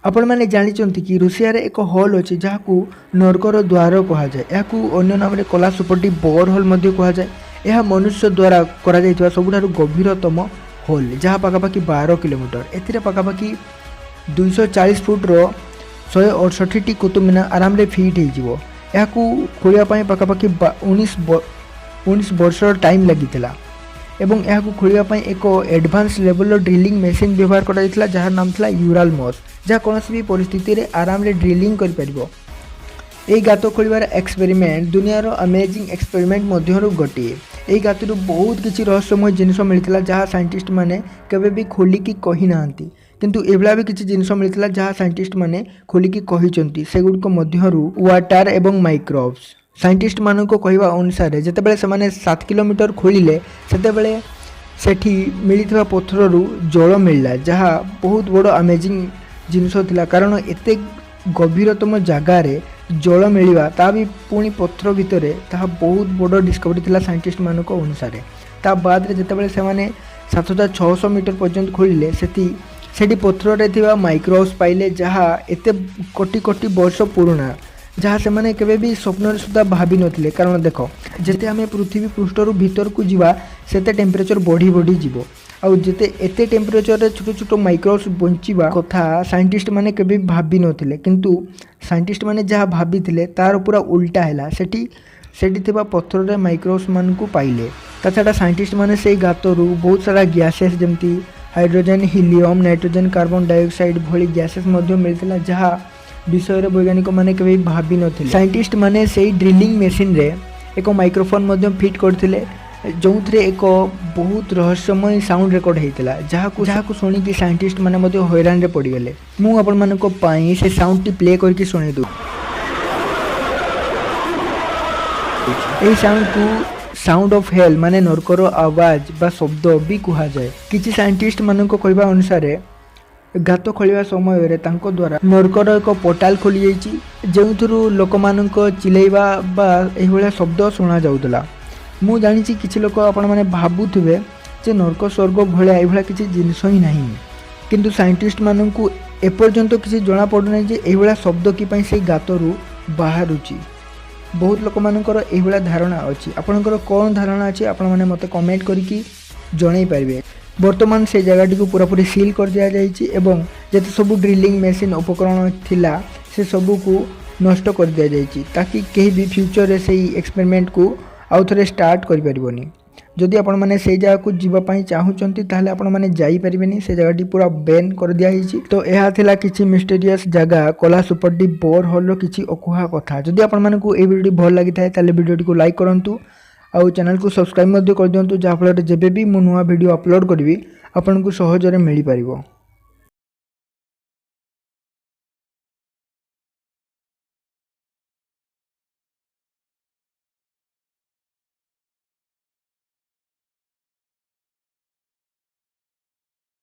आपण मैंने जानी कि रूसिया रे एक होल अच्छी जहाँ नर्कर द्वार कहुए या अन्य नाम कोला सुपरडीप बोरहोल कहुए। यह मनुष्य द्वारा करा सबुठारु गभीरतम होल जहाँ पखापाखि 12 किलोमीटर ए पखापाखि 240 फुट्र 168 कुतुब मीनार आराम रे फिट हो खोलिया पखापाखि 19 वर्ष टाइम लगी एवं यह खोलिया एक एडवांस लेवल ड्रिलिंग मेसीन व्यवहार करा जहाँ नाम था यूराल मॉस जहाँ कौन भी परिस्थिति रे आराम रे ड्रिलिंग कर परिबो। यही गात खोलिबार एक्सपेरिमेंट दुनियार अमेजिंग एक्सपेरिमेंट मध्यरु गोटे। यही गातरू बहुत किसी रहस्यमय जिनिस मिलता जहाँ साइंटिस्ट माने केबे भी खोलिकी कही नांती किंतु एभला भी किसी जिनिस मिलता जहाँ साइंटिस्ट माने खोलिकी कहिचंती सेगुडको मध्यरु वाटर एवं माइक्रोब्स। साइंटिस्ट मानक कहवा अनुसार जितेबाला से 7 किलोमीटर खोलिले सेतेबाला सेठी मिलता पत्थररू जल मिलला जहाँ बहुत बड़ अमेजिंग जिनिस थिला कारण एते गभीरतम जगार जल मिलवा ता भी पुणी पत्थर भितर ता बहुत बड़ डिस्कवरी थिला साइंटिस्ट मानक अनुसार। ता बाद रे जितेबाला से 7600 मीटर पर्यंत खोलिले सेठी पत्थर रे थिबा माइक्रोब्स पाइले जहाँ एते कोटी कोटी वर्ष पुराना जहाँ से मैंने केवे भी स्वप्न सुधा भाभी नथिले। कारण देख जिते आम पृथ्वी पृष्ठर भीतर को जीवा सेते टेम्परेचर बढ़ी बढ़ी जीवो आउ जिते एते टेम्परेचर छोट छोट माइक्रोब्स बंचिबा कथा साइंटिस्ट माने केवे भी भाभी नथिले किंतु साइंटिस्ट माने जहाँ भाभी थिले तार पूरा उल्टा हैला। सेठी थिबा पत्थर रे माइक्रोब्स मान को पाइले। ता छाड़ा साइंटिस्ट माने से गातरू बहुत सारा गैसेस जमती hydrogen helium nitrogen carbon dioxide भली गैसेस मध्य मिलता जहाँ विषय वैज्ञानिक माने कभी भाभी नथिले। साइंटिस्ट माने से ड्रिलिंग मेसीन रे एक माइक्रोफोन मध्य फिट करथिले जो एक बहुत रहस्यमय साउंड रेकर्ड होता जहाँ को शुणी साइंटिस्ट माने मध्य हैरान रे पड़गले। मु आपण मानक पई से साउंड टी प्ले करके सुने दू। ए साउंड को साउंड ऑफ हेल माने नरकर आवाज बा शब्द भी कहा जाए। किसी साइंटिस्ट मानक कहवा अनुसार गात खोलिया समय तांको द्वारा नरकर एक पोर्टाल खोली जाइए जो लोक मान चिलेवा बा एभलिया शब्द शुणा जाउतला। मु जानी किसी लोक आपण माने भाबुथिबे जे नरक स्वर्ग भलिया एभलिया किसी जिनिस ही नहीं किंतु साइंटिस्ट माननकु एपर्यंत किसी जना पड़ुना जे एभलिया शब्द कि पई से गातरू बाहरुची। बहुत लोक मानकर एभलिया धारणा अछि। आपनकर कोन धारणा अछि आपण माने मते कमेंट करिकि जणाई पारिबे। वर्तमान से जगह को पूरापूरी सील कर दिया जाइए एवं जते सबू ड्रिलिंग मेसीन उपकरण थिला से सबू को नष्ट कर दिया जाइए ताकि कहीं भी फ्यूचर रे से एक्सपेरिमेंट को आउ थे स्टार्ट करि परिबोनी। जदि आपण माने से जगह को जीवा पई चाहुचंती ताहले आपण माने जाई परिबेनी से जगहटी पूरा बैन कर दिया हिची। तो यह थिला किछि मिस्टीरियस जगह कोला सुपरडीप बोरहोल रो किछि अकुहा कथा। जदि आपण माने को ए वीडियो भल लागि थाए ताले वीडियो को लाइक करंतु आउ चैनल को सब्सक्राइब कर दिंतु जहाँफल जेबे भी मु नुआ वीडियो अपलोड करी आपन को सहजरे मिल पारिबो।